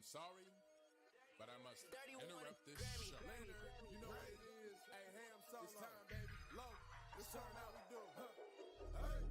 sorry, but I must interrupt this show. You know what it is? Hey, ham solo. It's time, baby. Low. It's time how we do. Hey.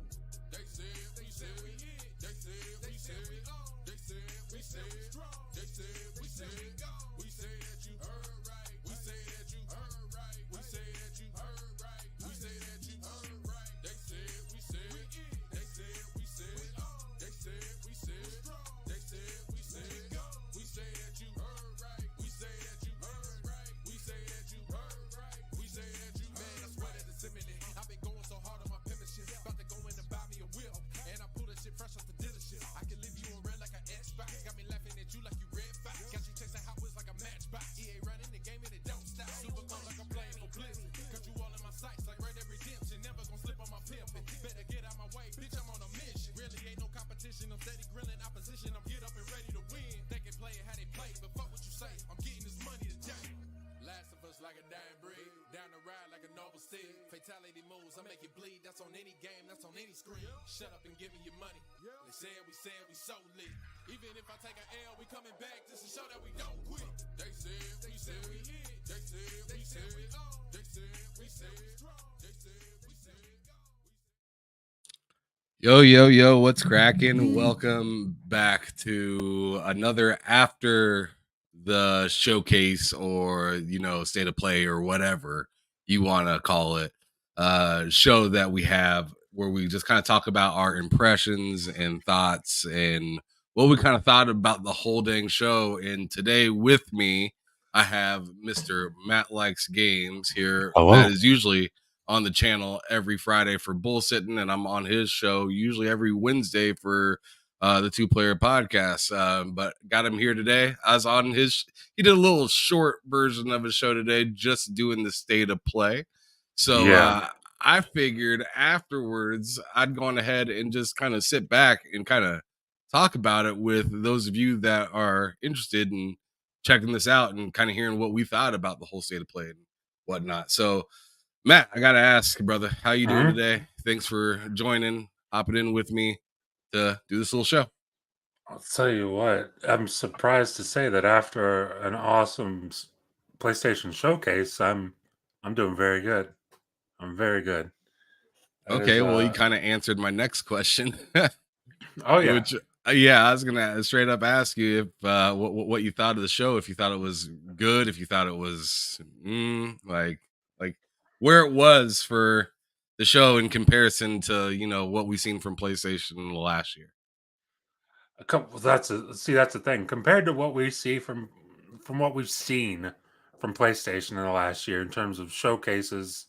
They said we said we hit. They said we said we on. They said we said we strong. They said we said we go. We say that you heard right. We say that you heard right. We say that you heard right. We say that you heard right. They said we said we hit. They said we said we on. They said we said we strong. They said we said we go. We say that you heard right. We say that you heard right. We say that you heard right. We say that you heard right. Man, I swear that it's imminent. I've been going so hard on my penmanship. About to go in and buy me a whip. And I pull that shit fresh off the dealership. I can leave you on red like an Xbox. Got me laughing at you like you red fox. Got you chasing hot wheels like a matchbox. EA running the game and it don't stop. Super cold like I'm playing for Blizzard. Got you all in my sights like Red Dead Redemption. Never gonna slip on my pimpin'. Better get out my way, bitch, I'm on a mission. Really ain't no competition. I'm steady grilling opposition. I'm get up and ready to win. They can play it how they play, but fuck what you say. I'm getting this money today. Last of us like a dying breed. Down the ride like a noble steed. Fatality moves, I make it bleed. That's on any game, that's on any screen. Shut up and give me your money. They said we so lit. Even if I take an L, we coming back just to show that we don't quit. They said we hit. They said we on. They said we strong. They said we go. Yo, what's cracking? Welcome back to another after the showcase or, state of play or whatever you want to call it, show that we have where we just kind of talk about our impressions and thoughts and what we kind of thought about the whole dang show. And today with me, I have Mr. Matt Likes Games here. Hello. That is usually on the channel every Friday for Bullsitting, and I'm on his show usually every Wednesday for the Two Player Podcast. But got him here today. I was on his. He did a little short version of his show today, just doing the state of play. So I figured afterwards I'd gone ahead and just kind of sit back and kind of talk about it with those of you that are interested in checking this out and kind of hearing what we thought about the whole state of play and whatnot. So, Matt, I gotta ask, brother, how you doing today? Thanks for joining, hopping in with me to do this little show. I'll tell you what, I'm surprised to say that after an awesome PlayStation showcase, I'm doing very good. I'm very good. Okay, well, you kind of answered my next question. Oh yeah. Which, I was gonna straight up ask you if what you thought of the show, if you thought it was good, if you thought it was like where it was for the show in comparison to what we've seen from PlayStation last year. That's the thing. Compared to what we see from what we've seen from PlayStation in the last year in terms of showcases,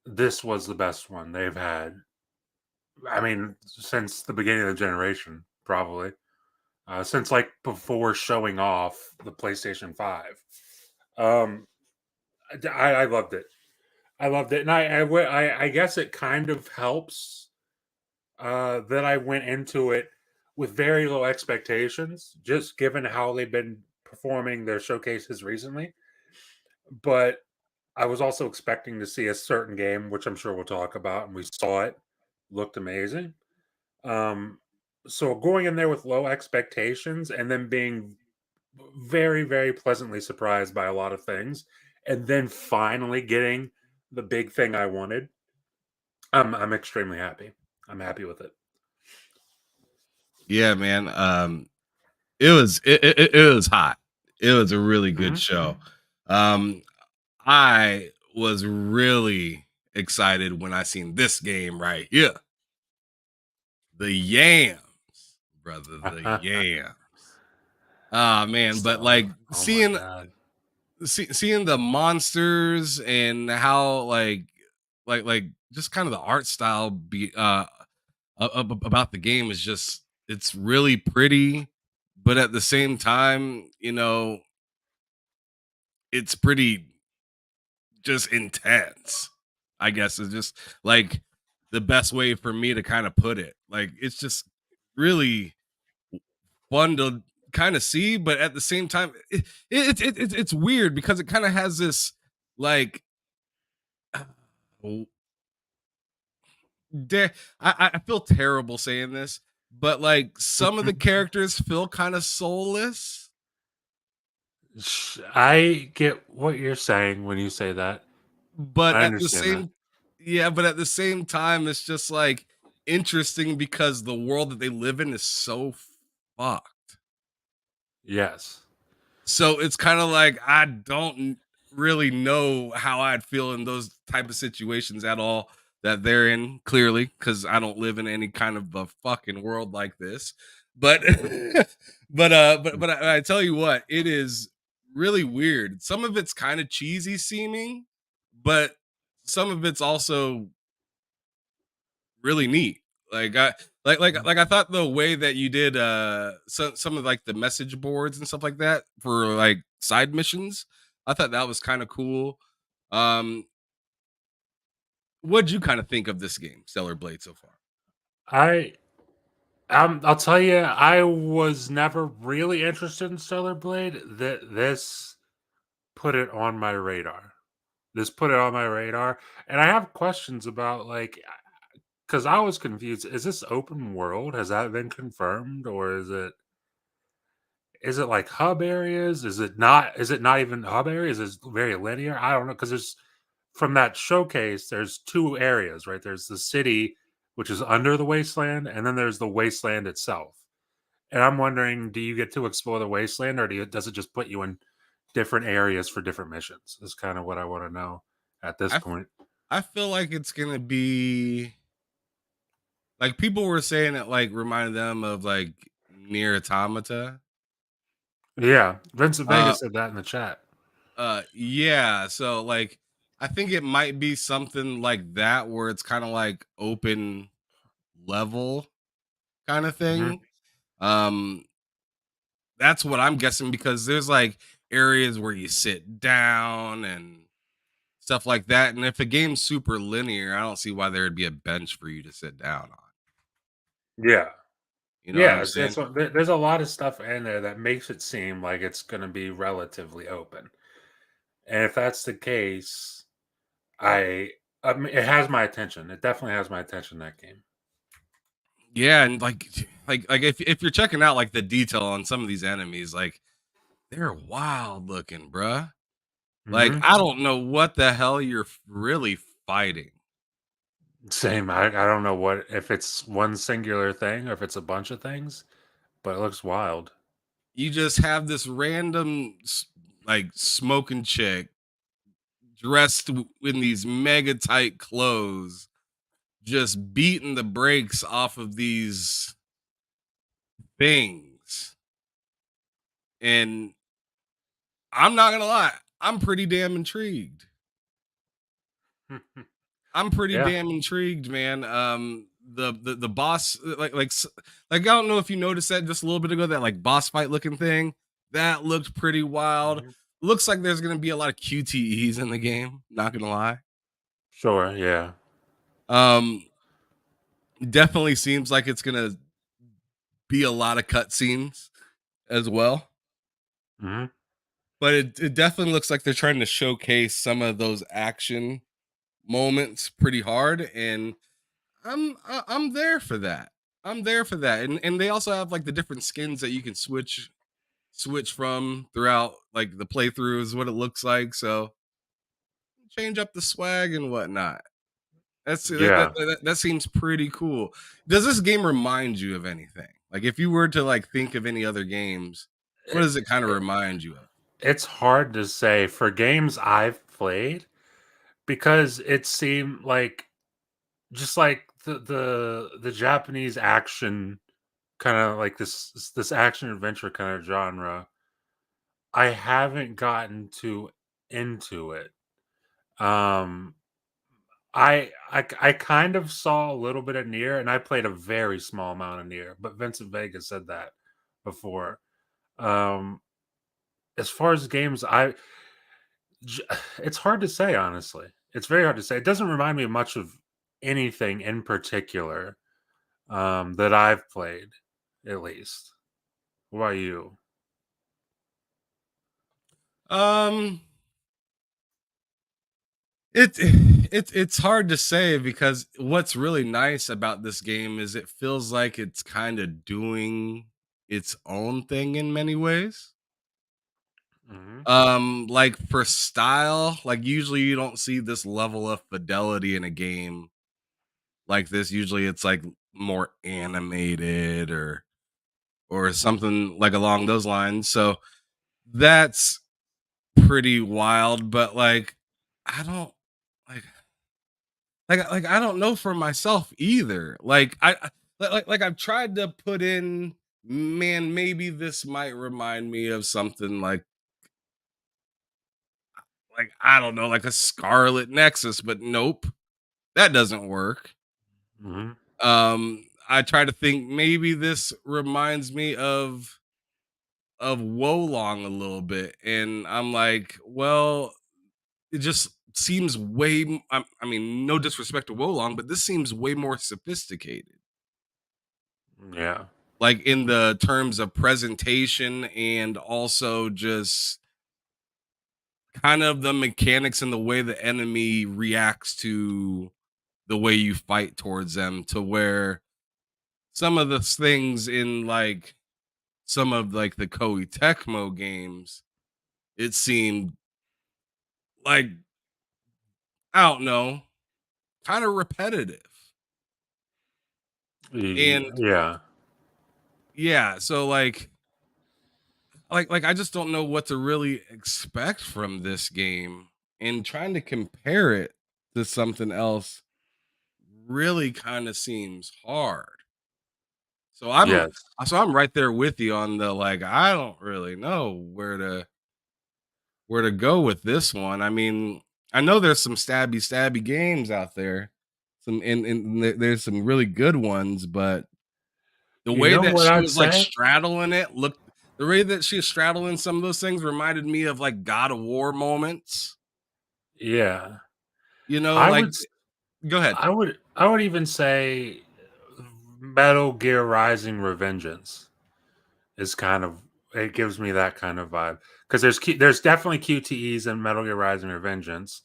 this was the best one they've had. I mean, since the beginning of the generation, probably. Since like before showing off the PlayStation 5. I loved it. I loved it. And I guess it kind of helps that I went into it with very low expectations, just given how they've been performing their showcases recently. But I was also expecting to see a certain game, which I'm sure we'll talk about, and we saw it. Looked amazing. So going in there with low expectations and then being very, very pleasantly surprised by a lot of things, and then finally getting the big thing I wanted, I'm extremely happy. I'm happy with it. Yeah, man. It was hot. It was a really good show. I was really excited when I seen this game right here. The yams, brother. The yams. Ah, man. But like seeing the monsters and how like just kind of the art style be about the game is just, it's really pretty, but at the same time, it's pretty just intense. I guess is just like the best way for me to kind of put it. Like, it's just really fun to kind of see, but at the same time, it's weird because it kind of has this like, I feel terrible saying this, but like some of the characters feel kind of soulless. I get what you're saying when you say that. But I at the understand that. same yeah, but at the same time, it's just like interesting because the world that they live in is so fucked. Yes. So it's kind of like I don't really know how I'd feel in those type of situations at all that they're in, clearly, because I don't live in any kind of a fucking world like this. But but I tell you what, it is really weird. Some of it's kind of cheesy seeming, but some of it's also really neat. Like I Mhm. like I thought the way that you did some of like the message boards and stuff like that for like side missions, I thought that was kind of cool. Um what'd you kind of think of this game, Stellar Blade, so far? I I'll tell you, I was never really interested in Stellar Blade. That this put it on my radar. This put it on my radar, and I have questions about like because I was confused. Is this open world? Has that been confirmed, or is it like hub areas? Is it not? Is it not even hub areas? Is it very linear? I don't know because there's from that showcase. There's two areas, right? There's the city, which is under the wasteland, and then there's the wasteland itself. And I'm wondering, do you get to explore the wasteland, or does it just put you in different areas for different missions? Is kind of what I want to know at this I f- point. I feel like it's gonna be like people were saying it like reminded them of like near automata. Yeah, Vincent Vega Uh said that in the chat. yeah, so like I think it might be something like that where it's kind of like open level kind of Hmm. thing. Um, that's what I'm guessing because there's like areas where you sit down and stuff like that. And if a game's super linear, I don't see why there'd be a bench for you to sit down on. Yeah, You know what yeah. I'm saying? There's a lot of stuff in there that makes it seem like it's going to be relatively open. And if that's the case, I, I mean, it has my attention. It definitely has my attention. That game. Yeah, and like if you're checking out like the detail on some of these enemies, like they're wild looking, bruh. Like Hmm. I don't know what the hell you're really fighting. Same. I don't know what if it's one singular thing or if it's a bunch of things, but it looks wild. You just have this random like smoking chick dressed in these mega tight clothes, just beating the brakes off of these things. And I'm not gonna lie, I'm pretty damn intrigued. I'm pretty Yeah. damn intrigued, man. The boss, like I don't know if you noticed that just a little bit ago, that like boss fight looking thing that looked pretty wild. Mhm. Looks like there's gonna be a lot of QTEs in the game. Not gonna lie. Sure. Yeah. Um, definitely seems like it's gonna be a lot of cutscenes as well. Hmm. But it definitely looks like they're trying to showcase some of those action moments pretty hard, and I'm there for that. I'm there for that, and they also have like the different skins that you can switch from throughout like the playthrough is what it looks like. So change up the swag and whatnot. Yeah. That seems pretty cool. Does this game remind you of anything? Like if you were to like think of any other games, what It, does it kind of it, remind you of? it's hard to say for games I've played because it seemed like just like the Japanese action kind of like this action adventure kind of genre. I haven't gotten too into it. Um, I kind of saw a little bit of Near, and I played a very small amount of Near, but Vincent Vega said that before. Um, as far as games, j- it's hard to say honestly. It's very hard to say. It doesn't remind me much of anything in particular that I've played, at least. What about you? Um, it's hard to say because what's really nice about this game is it feels like it's kind of doing its own thing in many ways. Like for style, like usually you don't see this level of fidelity in a game like this. Usually it's like more animated or something like along those lines. So that's pretty wild, but like I don't like I don't know for myself either. Like I've tried to put in, man, maybe this might remind me of something like I don't know, like a Scarlet Nexus, but nope, that doesn't work. Mm-hmm. I try to think maybe this reminds me of Wolong a little bit, and I'm like, well, it just seems I mean, no disrespect to Wolong, but this seems way more sophisticated. Yeah. Like in the terms of presentation and also just kind of the mechanics and the way the enemy reacts to the way you fight towards them, to where some of the things in like some of like the Koei Tecmo games, it seemed like, I don't know, kind of repetitive. And Yeah. yeah, so like I just don't know what to really expect from this game, and trying to compare it to something else really kind of seems hard. So Yes. I'm right there with you on the like I don't really know where to go with this one. I mean, I know there's some stabby games out there. There's some really good ones, but the You way know that what she I'd was like say? straddling it, look, the way that she was straddling some of those things reminded me of like God of War moments. Yeah. You know, I like would s- go ahead. I would even say Metal Gear Rising Revengeance is kind of, it gives me that kind of vibe, because there's definitely QTEs in Metal Gear Rising Revengeance.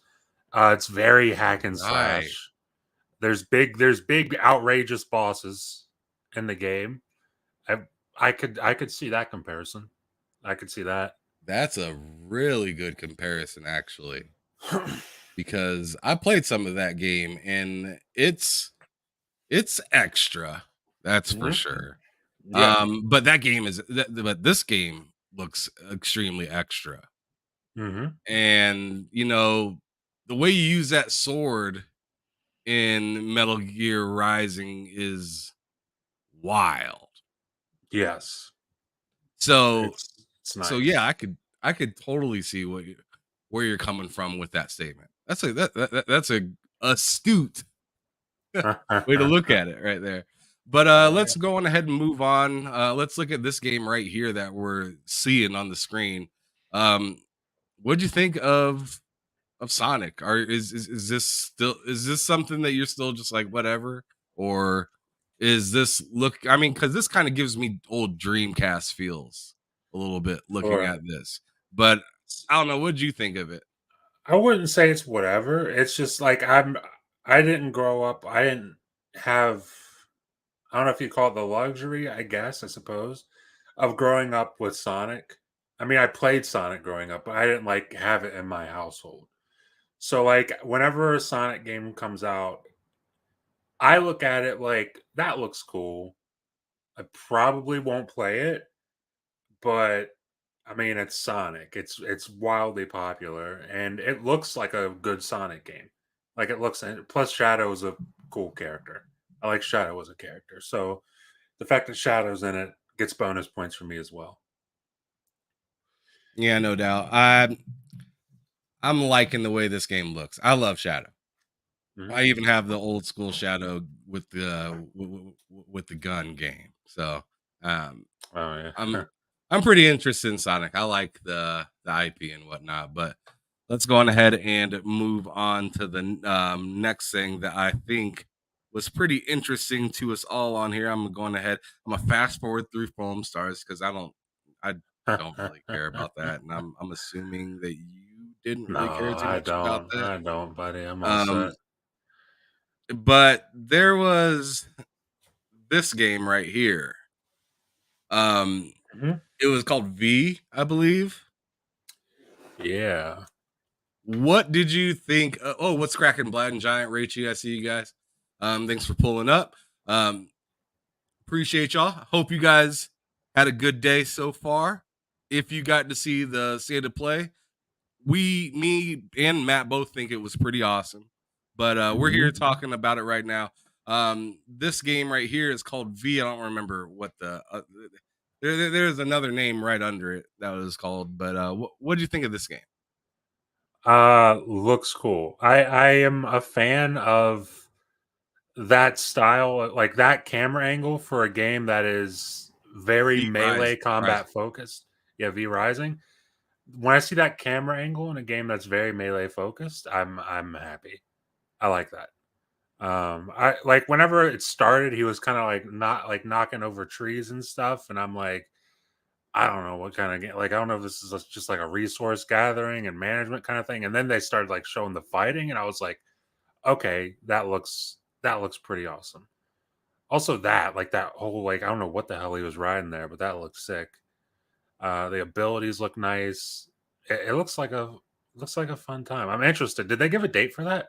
It's very hack and Right. slash. There's big outrageous bosses in the game. I I could see that comparison. I could see that. That's a really good comparison actually, because I played some of that game and it's extra. That's for Mhm. sure. Yep. But but this game looks extremely extra. Hmm. And you know, the way you use that sword in Metal Gear Rising is wild. Yes. So It's so yeah, nice. I could totally see where you're coming from with that statement. That's a astute way to look at it right there. But let's go on ahead and move on. Let's look at this game right here that we're seeing on the screen. Um, what'd you think of Sonic? Is this still, is this something that you're still just like whatever, or is this look? I mean, because this kind of gives me old Dreamcast feels a little bit looking Or at this, but I don't know. What'd you think of it? I wouldn't say it's whatever. It's just like I didn't grow up. I didn't have, I don't know if you call it the luxury, I guess, I suppose, of growing up with Sonic. I mean, I played Sonic growing up, but I didn't like have it in my household. So like whenever a Sonic game comes out, I look at it like that looks cool. I probably won't play it, but I mean, it's Sonic. It's wildly popular, and it looks like a good Sonic game. Like it looks, and plus Shadow is a cool character. I like Shadow as a character, so the fact that Shadow's in it gets bonus points for me as well. Yeah, no doubt. I'm liking the way this game looks. I love Shadow. Mhm. I even have the old school Shadow with with the gun game. So um, Oh yeah. I'm pretty interested in Sonic. I like the IP and whatnot. But let's go on ahead and move on to the next thing that I think was pretty interesting to us all on here. I'm going ahead. I'm gonna fast forward through Foam Stars because I don't really care about that, and I'm assuming that you didn't No, really care too I much about don't. that. I don't, buddy. I'm all Um, set. but there was this game right here. Um, Mhm. it was called V, I believe. Yeah. What did you think? What's cracking, Black and Giant, Rachie? I see you guys. Thanks for pulling up. Appreciate y'all. Hope you guys had a good day so far. If you got to see the state of play, me and Matt both think it was pretty awesome. But we're here talking about it right now. This game right here is called V. I don't remember what there's another name right under it that was called. But what do you think of this game? Looks cool. I am a fan of that style, like that camera angle for a game that is very V melee Rising. combat focused. Yeah, V Rising. When I see that camera angle in a game that's very melee focused, I'm happy. I like that. I like whenever it started, he was kind of like not like knocking over trees and stuff, and I'm like, I don't know what kind of game. Like, I don't know if this is just like a resource gathering and management kind of thing. And then they started like showing the fighting, and I was like, okay, that looks pretty awesome. Also, that like that whole like I don't know what the hell he was riding there, but that looks sick. The abilities look nice. It looks like a fun time. I'm interested. Did they give a date for that?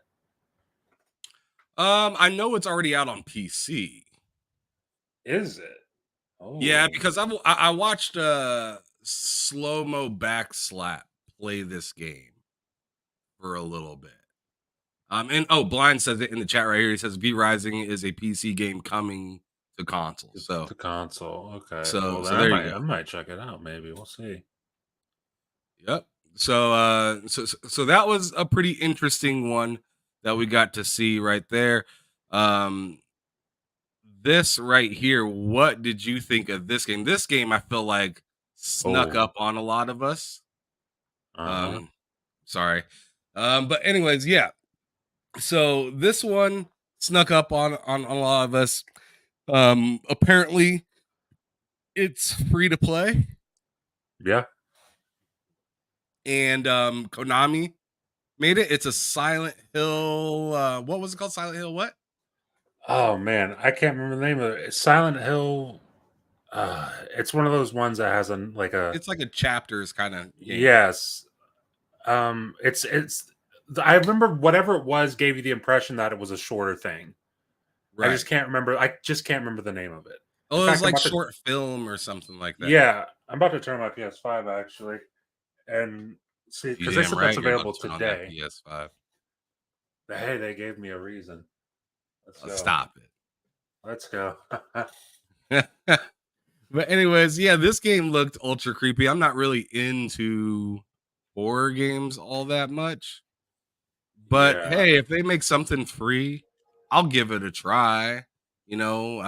I know it's already out on PC. Is it? Yeah, Oh, because I watched Slow Mo Backslap play this game for a little bit. And Blind says it in the chat right here. He says V Rising is a PC game coming to console. the console. Okay. So Well, then so there you go. I might check it out. Maybe we'll see. Yep. So that was a pretty interesting one that we got to see right there. This right here, what did you think of this game? This game I feel like snuck Oh, up on a lot of us. uh-huh. Sorry. But anyways, yeah. So this one snuck up on a lot of us. Apparently it's free to play, Yeah. and Konami made it. It's a Silent Hill. What was it called? Silent Hill what? Oh man, I can't remember the name of it. Silent Hill. It's one of those ones that has a It's like a chapters kind of game. yes. It's. I remember whatever it was gave you the impression that it was a shorter thing. I just Right. can't remember. I just can't remember the name of it. In Oh, it was fact, I'm like about to. short film or something like that. Yeah, I'm about to turn my PS5 actually, and see You because they damn said that's right you're about available to turn on that today. PS5. Hey, they gave me a reason. Let's go. Stop Let's go. it. But anyways, yeah, this game looked ultra creepy. I'm not really into horror games all that much. But Yeah. hey, if they make something free, I'll give it a try. You know,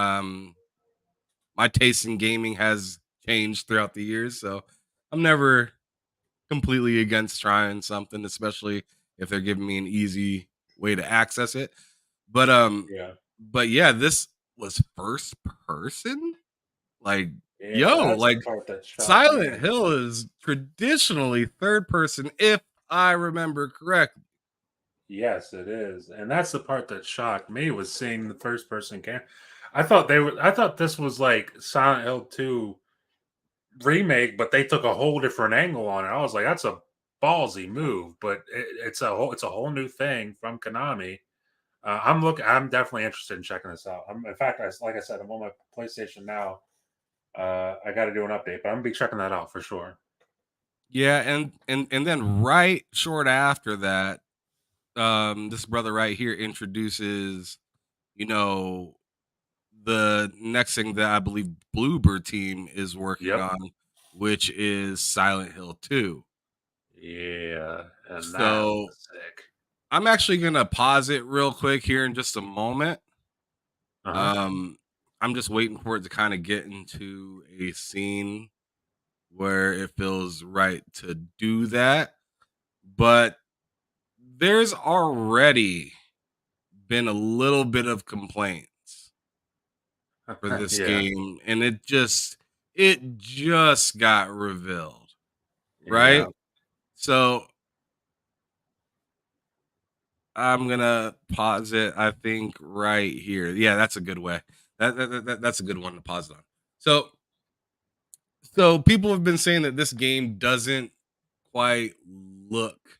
my taste in gaming has changed throughout the years, so I'm never completely against trying something, especially if they're giving me an easy way to access it. But Yeah. but yeah, this was first person. Like, Yeah. yo, That's the like part that shocked Silent me. Hill is traditionally third person, if I remember correctly. Yes, it is, and that's the part that shocked me was seeing the first person cam. I thought this was like Silent Hill 2 remake, but they took a whole different angle on it. I was like, that's a ballsy move, but it's a whole new thing from Konami. I'm definitely interested in checking this out. In fact, like I said, I'm on my PlayStation now. I got to do an update, but I'm gonna be checking that out for sure. Yeah, and then right short after that, this brother right here introduces, you know, the next thing that I believe Bluebird team is working Yep. on, which is Silent Hill 2. Yeah, and that So was sick. I'm actually gonna pause it real quick here in just a moment. Uh huh. Um, I'm just waiting for it to kind of get into a scene where it feels right to do that. But there's already been a little bit of complaints for this Yeah. game, and it just got revealed, Yeah. right? So I'm gonna pause it. I think right here. Yeah, that's a good way. That's a good one to pause it on. So people have been saying that this game doesn't quite look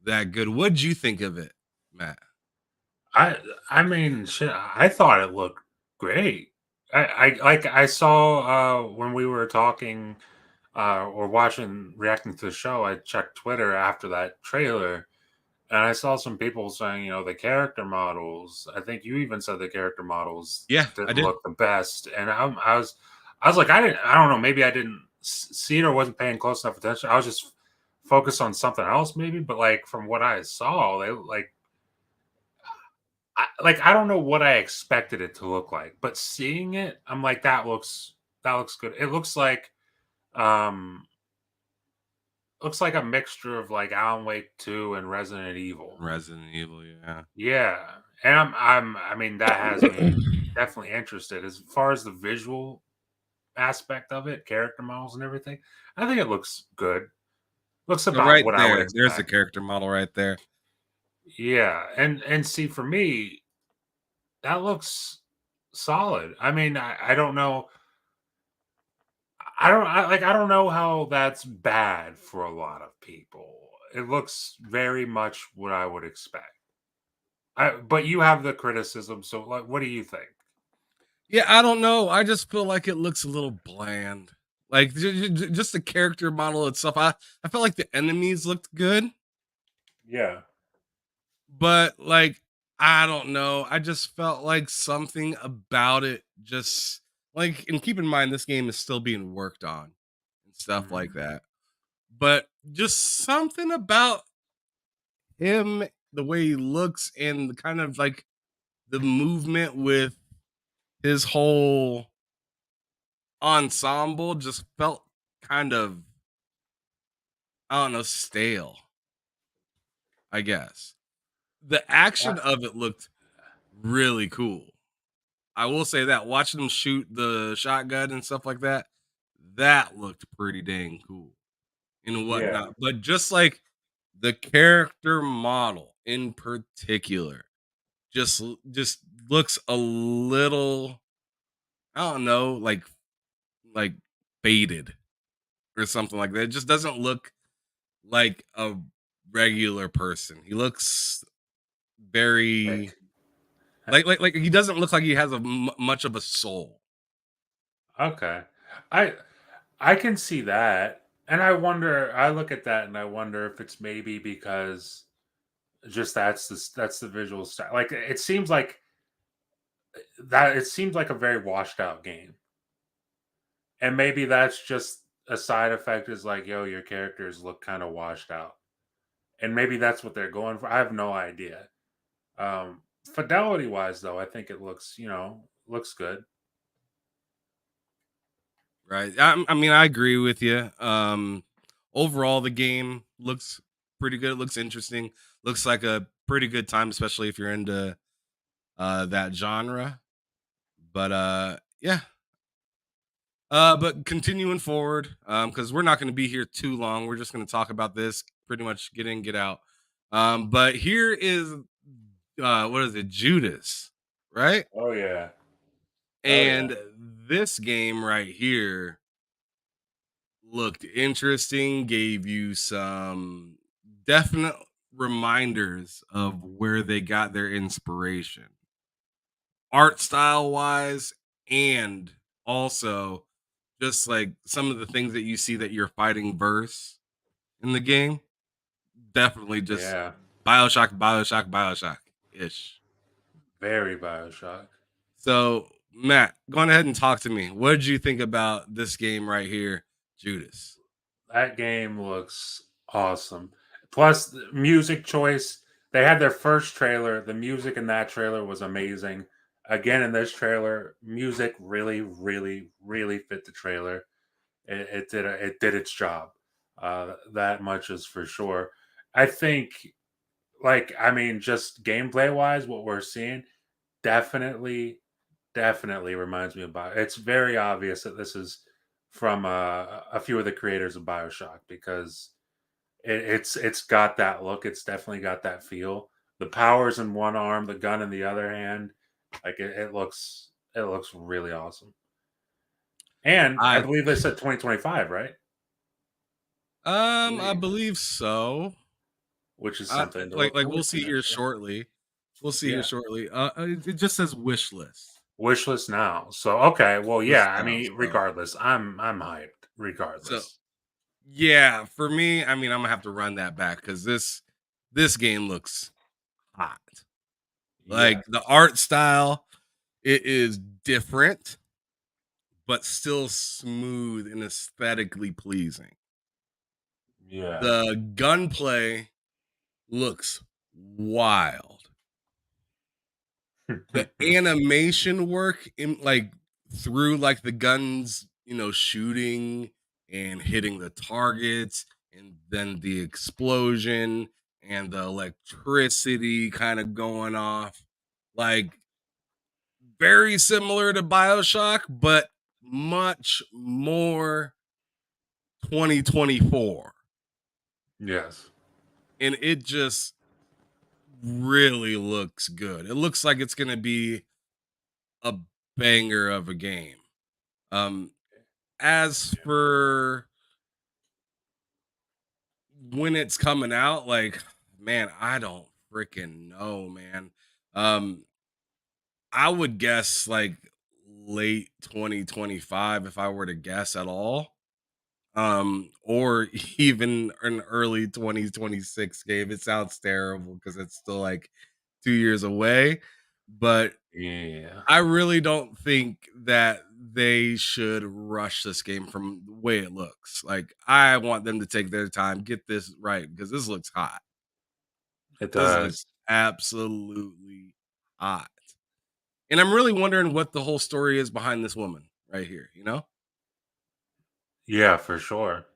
that good. What'd you think of it, Matt? I mean, shit, I thought it looked great. I saw when we were talking or watching reacting to the show, I checked Twitter after that trailer and I saw some people saying, the character models. I think you even said the character models Yeah, I didn't did. look the best, and I was like, I don't know, maybe I didn't see it or wasn't paying close enough attention. I was just focused on something else, maybe. But like from what I saw, they I don't know what I expected it to look like, but seeing it, I'm like, that looks good. It um looks like a mixture of like Alan Wake 2 and Resident Evil. Resident Evil, yeah. Yeah, and I mean, that has me definitely interested. As far as the visual aspect of it, character models and everything, I think it looks good. Looks So about right what I would there, there's the expect. character model right there. Yeah, and see, for me, that looks solid. I mean, I don't know. I don't know how that's bad for a lot of people. It looks very much what I would expect. But you have the criticism, so like, what do you think? Yeah, I don't know. I just feel like it looks a little bland. Like just the character model itself. I felt like the enemies looked good, Yeah. but like I don't know. I just felt like something about it just like and keep in mind this game is still being worked on and stuff like Mhm. that. But just something about him, the way he looks and the kind of like the movement with his whole ensemble just felt kind of, I don't know, stale, I guess. The Uh, action of it looked really cool. I will say that watching him shoot the shotgun and stuff like that, that looked pretty dang cool and yeah. whatnot. But just like the character model in particular, just looks a little, I don't know, like faded or something like that. It just doesn't look like a regular person. He looks very Like, like he doesn't look like he has much of a soul. okay. I I can see that. And I look at that and I wonder if it's maybe because just that's the visual style. Like it seems like a very washed out game. And maybe that's just a side effect is like, yo, your characters look kind of washed out. And maybe that's what they're going for. I have no idea. Fidelity wise though, I think it looks, looks good. Right. I mean, I agree with you. Overall, the game looks pretty good. It looks interesting. Looks like a pretty good time, especially if you're into that genre. But yeah. But continuing forward, because we're not going to be here too long. We're just going to talk about this pretty much get in, get out. But here is what is it, Judas, right? Oh yeah. Oh yeah. And this game right here looked interesting, gave you some definite reminders of where they got their inspiration, art style wise, and also just like some of the things that you see that you're fighting verse in the game. Definitely just Yeah. Bioshock ish. Very Bioshock. So, Matt, go on ahead and talk to me. What did you think about this game right here, Judas? That game looks awesome. Plus, the music choice. They had their first trailer. The music in that trailer was amazing. Again, in this trailer, music really, really, really fit the trailer. It did its job. That much is for sure. I think, I mean, just gameplay wise, what we're seeing definitely, definitely reminds me of Bio. It's very obvious that this is from a few of the creators of Bioshock because it's got that look. It's definitely got that feel. The powers in one arm, the gun in the other hand. It looks really awesome. And I I believe they said 2025, right? I believe so. which is I, something to like look like we'll forward to see here next year. shortly. We'll see here Yeah. shortly. It just says wish list. Wish list now. So okay, well, List yeah. I now. mean, So regardless, I'm hyped. so Regardless. yeah, for me, I mean, I'm gonna have to run that back because this game looks hot. Yeah. Like the art style, it is different, but still smooth and aesthetically pleasing. Yeah. The gunplay looks wild. The animation work in like through like the guns, shooting and hitting the targets, and then the explosion and the electricity kind of going off, like very similar to BioShock, but much more 2024. Yes. And it just really looks good. It looks like it's gonna be a banger of a game. Um, as for when it's coming out, like, man, I don't freaking know, man. Um, I would guess like late 2025 if I were to guess at all. Or even an early 2026 game. It sounds terrible because it's still like 2 years away, but Yeah. I really don't think that they should rush this game from the way it looks. Like, I want them to take their time, get this right because this looks hot. It This looks does. absolutely hot. And I'm really wondering what the whole story is behind this woman right here, you know? Yeah, for sure.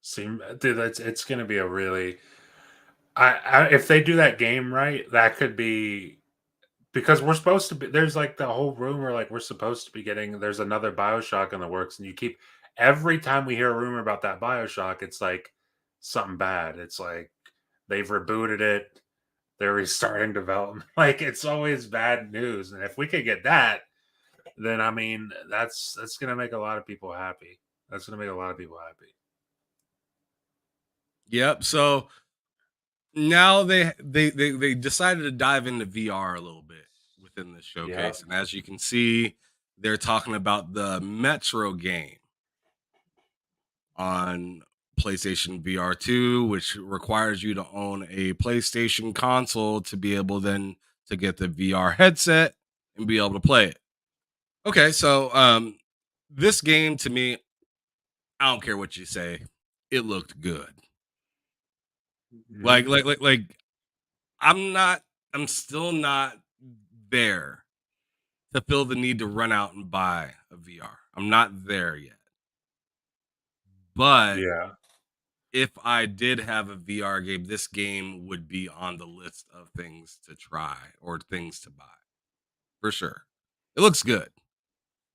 Seem dude, it's gonna be a really if they do that game right, that could be because we're supposed to be there's like the whole rumor like we're supposed to be getting there's another BioShock in the works, and you keep every time we hear a rumor about that BioShock, it's like something bad. It's like they've rebooted it, they're restarting development. Like it's always bad news. And if we could get that, then I mean that's gonna make a lot of people happy. That's gonna make a lot of people happy. Yep. So now they decided to dive into VR a little bit within this Yeah. showcase, and as you can see, they're talking about the Metro game on PlayStation VR 2, which requires you to own a PlayStation console to be able then to get the VR headset and be able to play it. Okay, so this game to me, I don't care what you say, it looked good. Like Mhm. like like like I'm not I'm still not there to feel the need to run out and buy a VR. I'm not there yet. But Yeah. if I did have a VR game, this game would be on the list of things to try or things to buy for sure. It looks good.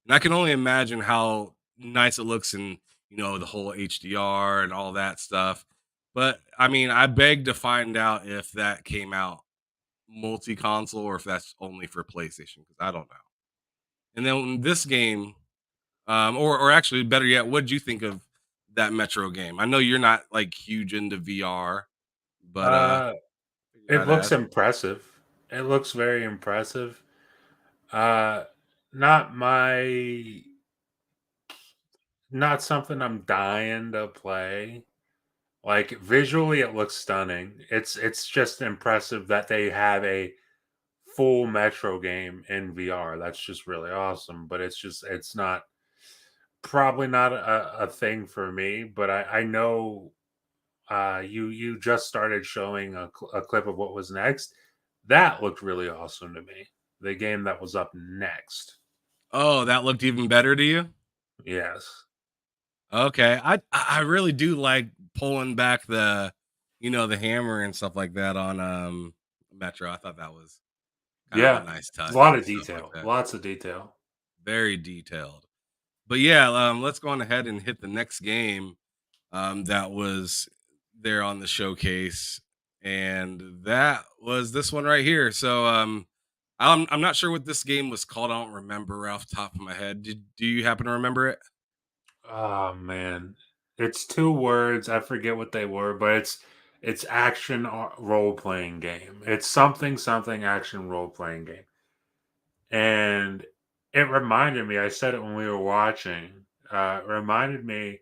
And I can only imagine how nice it looks in, the whole HDR and all that stuff. But I mean, I beg to find out if that came out multi console or if that's only for PlayStation because I don't know. And then this game, or actually better yet, what did you think of that Metro game? I know you're not like huge into VR, but Uh figured it I'd looks ask. impressive. It looks very impressive. Uh not my not something I'm dying to play. Like visually it looks stunning. It's just impressive that they have a full Metro game in VR. That's just really awesome, but it's not probably not a thing for me, but I know you just started showing a clip of what was next. That looked really awesome to me. The game that was up next. Oh, that looked even better to you? Yes. Okay. I really do like pulling back the hammer and stuff like that on Metro. I thought that was kind of a Yeah. nice A lot touch and of stuff like detail. that. Lots of detail. Very detailed. But yeah, let's go on ahead and hit the next game that was there on the showcase, and that was this one right here. So I'm not sure what this game was called. I don't remember off the top of my head. Do you happen to remember it? Oh man. It's 2 words. I forget what they were, but it's action role playing game. It's something action role playing game. And it reminded me, I said it when we were watching, it reminded me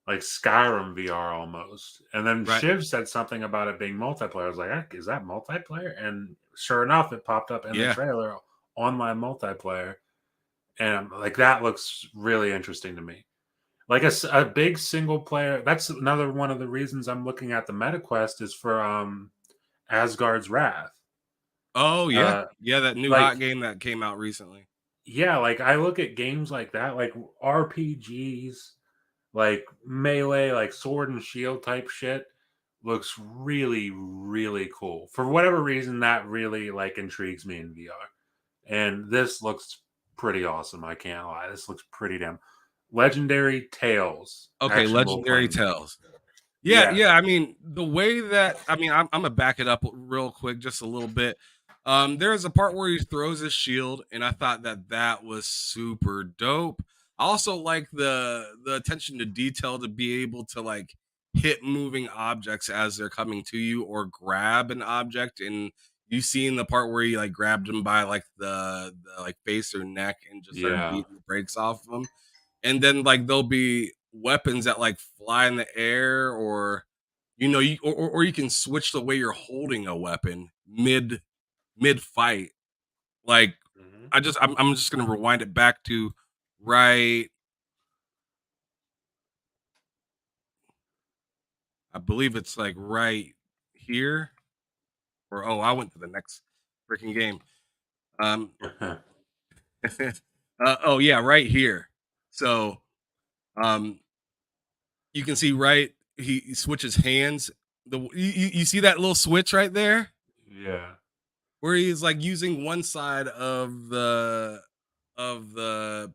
like Skyrim VR almost. And then Right. Shiv said something about it being multiplayer. I was like, is that multiplayer? And sure enough, it popped up in the Yeah. trailer, online multiplayer. And I'm like, that looks really interesting to me. Like a big single player. That's another one of the reasons I'm looking at the MetaQuest is for Asgard's Wrath. Oh yeah. Uh, Yeah, that new like hot game that came out recently. yeah, like I look at games like that, like RPGs, like melee, like sword and shield type shit, looks really, really cool. For whatever reason, that really like intrigues me in VR. And this looks pretty awesome. I can't lie. This looks pretty damn. Legendary Tales Okay, action role Legendary playing game. Tales. Yeah, Yeah. yeah. I mean, the way that I'm gonna back it up real quick, just a little bit. There's a part where he throws his shield, and I thought that was super dope. I also like the attention to detail to be able to like hit moving objects as they're coming to you, or grab an object. And you seen the part where he like grabbed him by like the like face or neck and just started Yeah. beating the brakes off of him. And then like there'll be weapons that like fly in the air, or or you can switch the way you're holding a weapon mid fight. Like Mhm. I'm just gonna rewind it back to right. I believe it's like right here, or oh, I went to the next freaking game. Um, oh yeah, right here. So um, you can see right. He switches hands. You see that little switch right there, Yeah. where he's like using one side of the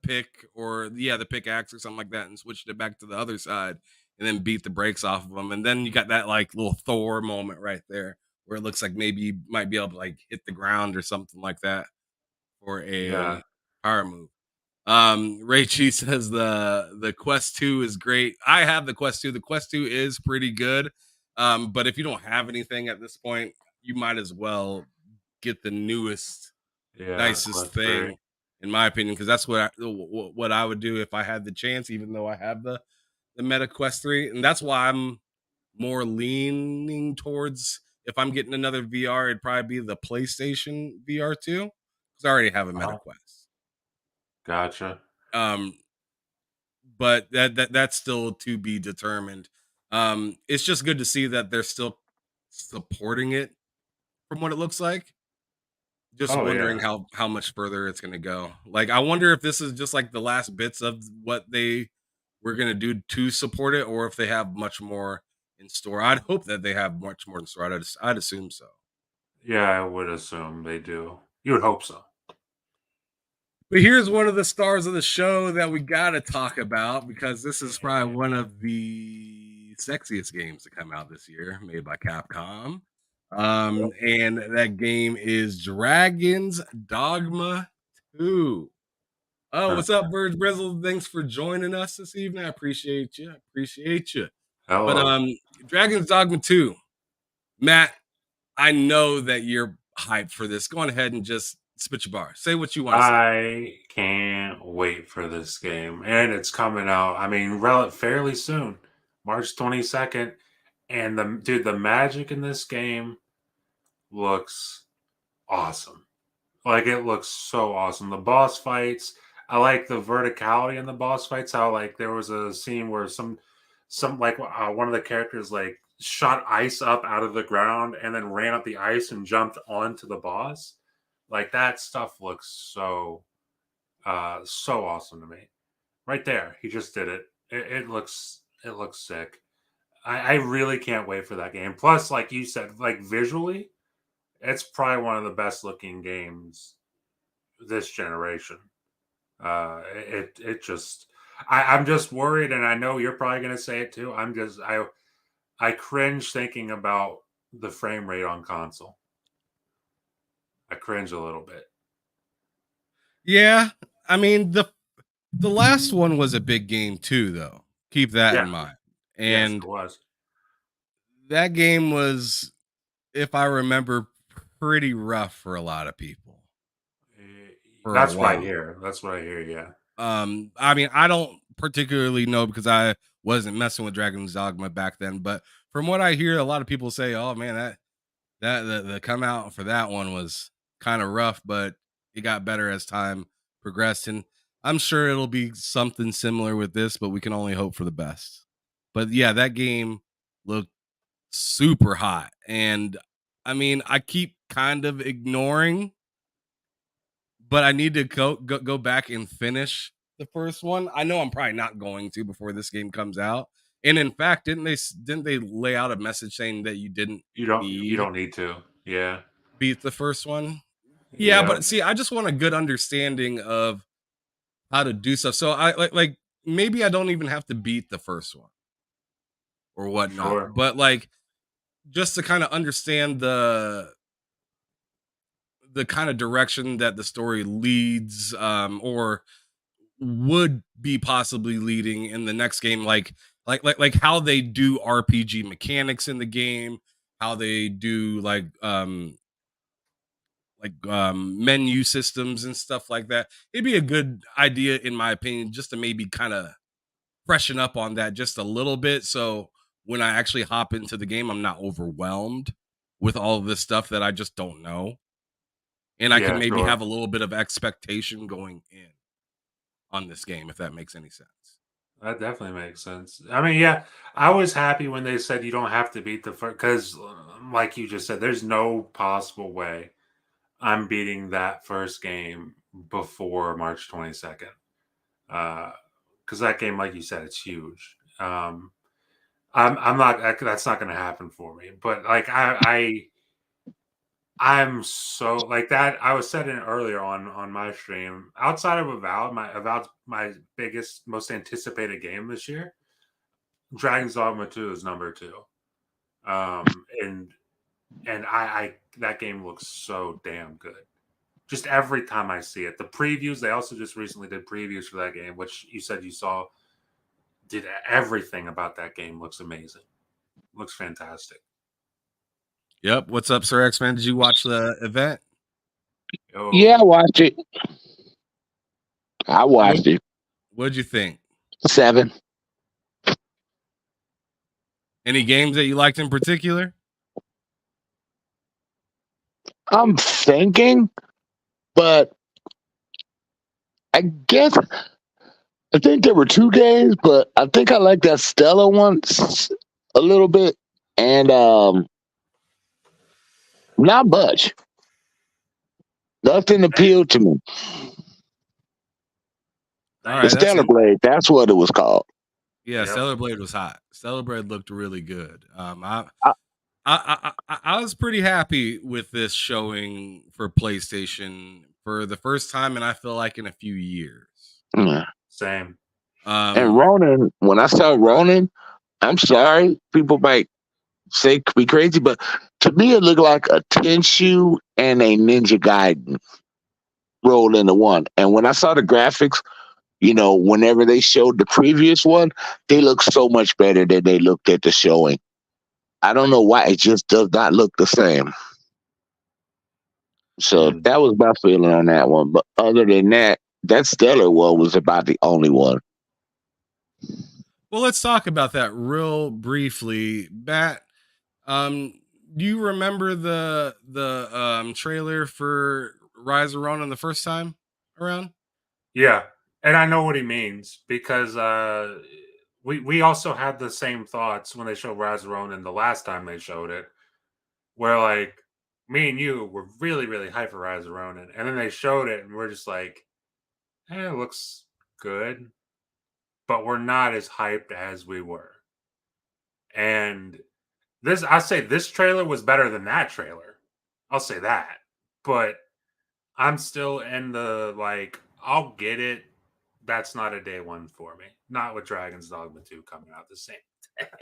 pick, or yeah, the pickaxe or something like that, and switched it back to the other side, and then beat the brakes off of him. And then you got that like little Thor moment right there, where it looks like maybe you might be able to like hit the ground or something like that for Yeah. a power move. Ray Chi says the Quest 2 is great. I have the Quest 2. The Quest 2 is pretty good. But if you don't have anything at this point, you might as well get the newest, Yeah. nicest Quest 3. thing, in my opinion, because that's what I would do if I had the chance, even though I have the Meta Quest 3. And that's why I'm more leaning towards, if I'm getting another VR, it'd probably be the PlayStation VR 2, because I already have a Meta Uh-huh. Quest. Gotcha. Um, but that's still to be determined. It's just good to see that they're still supporting it from what it looks like. Just Oh wondering yeah. how much further it's gonna go. Like, I wonder if this is just like the last bits of what they were gonna do to support it, or if they have much more in store. I'd hope that they have much more in store. I'd assume so. Yeah, I would assume they do. You would hope so. But here's one of the stars of the show that we gotta talk about, because this is probably one of the sexiest games to come out this year, made by Capcom. And that game is Dragon's Dogma 2. Oh, Huh. what's up, Birds Brizzle? Thanks for joining us this evening. I appreciate you. I appreciate you. But Hello. Dragon's Dogma 2. Matt, I know that you're hyped for this. Go on ahead and just spit your bar. Say what you want to say. I can't wait for this game, and it's coming out. I mean, fairly soon, March 22nd. And the magic in this game looks awesome. Like it looks so awesome. The boss fights, I like the verticality in the boss fights. How like there was a scene where some like one of the characters like shot ice up out of the ground and then ran up the ice and jumped onto the boss. Like that stuff looks so awesome to me. Right there, he just did it. It looks sick. I really can't wait for that game. Plus, like you said, like visually, it's probably one of the best looking games this generation. It just I'm just worried, and I know you're probably gonna say it too. I cringe thinking about the frame rate on console. I cringe a little bit. Yeah, I mean the last one was a big game too, though. Keep that Yeah, in mind. And yes, it was. that game was, if I remember, pretty rough for a lot of people for a That's what I while. hear. That's what I hear. Yeah. I mean, I don't particularly know because I wasn't messing with Dragon's Dogma back then, but from what I hear, a lot of people say, "Oh man, the come out for that one was kind of rough, but it got better as time progressed." And I'm sure it'll be something similar with this, but we can only hope for the best. But yeah, that game looked super hot, and I mean, I keep kind of ignoring, but I need to go back and finish the first one. I know I'm probably not going to before this game comes out. And in fact, didn't they lay out a message saying that you didn't You need don't need to. Yeah. beat the first one? Yeah, Yeah. but see, I just want a good understanding of how to do stuff. So I like maybe I don't even have to beat the first one or whatnot, Sure. but like just to kind of understand the kind of direction that the story leads, or would be possibly leading in the next game, like how they do RPG mechanics in the game, how they do menu systems and stuff like that. It'd be a good idea, in my opinion, just to maybe kind of freshen up on that just a little bit. So when I actually hop into the game, I'm not overwhelmed with all of this stuff that I just don't know. And I can Yeah. maybe Sure. have a little bit of expectation going in on this game, if that makes any sense. That definitely makes sense. I mean, yeah, I was happy when they said you don't have to beat the first because, like you just said, there's no possible way I'm beating that first game before March 22nd. Because that game, like you said, it's huge. I'm not. That's not going to happen for me. But like I'm so like that. I was saying earlier on my stream. Outside of Avowed, my biggest, most anticipated game this year. Dragon's Dogma 2 is number two. And I that game looks so damn good. Just every time I see it. The previews, they also just recently did previews for that game, which you said you saw. Did everything about that game looks amazing. Looks fantastic. Yep. What's up, Sir X Man? Did you watch the event? Yeah, I Oh, watched it. I What watched it. What'd you think? 7. Any games that you liked in particular? I'm thinking, but I guess I think there were 2 games, but I think I like that Stella one a little bit, and not much. Nothing appealed to me. All The right, nice. that's Stellar it. Blade, that's what it was called. Yeah, Yep. Stellar Blade was hot. Stellar Blade looked really good. I, I was pretty happy with this showing for PlayStation for the first time, and I feel like in a few years. yeah. Same. And Um, Ronin, when I saw Ronin, I'm sorry, people might say be crazy, but to me it looked like a Tenshu and a Ninja Gaiden rolled into one. And when I saw the graphics, whenever they showed the previous one, they look so much better than they looked at the showing. I don't know why it just does not look the same. So Hmm. that was my feeling on that one. But other than that, that Stellar one was about the only one. well, let's talk about that real briefly. Matt, um, do you remember the trailer for Rise of Ronin the first time around? Yeah. And I know what he means because we also had the same thoughts when they showed Rise of Ronin the last time they showed it, where like me and you were really, really hyped for Rise of Ronin. And then they showed it and we're just like, it looks good, but we're not as hyped as we were. And I say this trailer was better than that trailer. I'll say that. But I'm still in the like, I'll get it. That's not a day one for me. Not with Dragon's Dogma 2 coming out the same day. But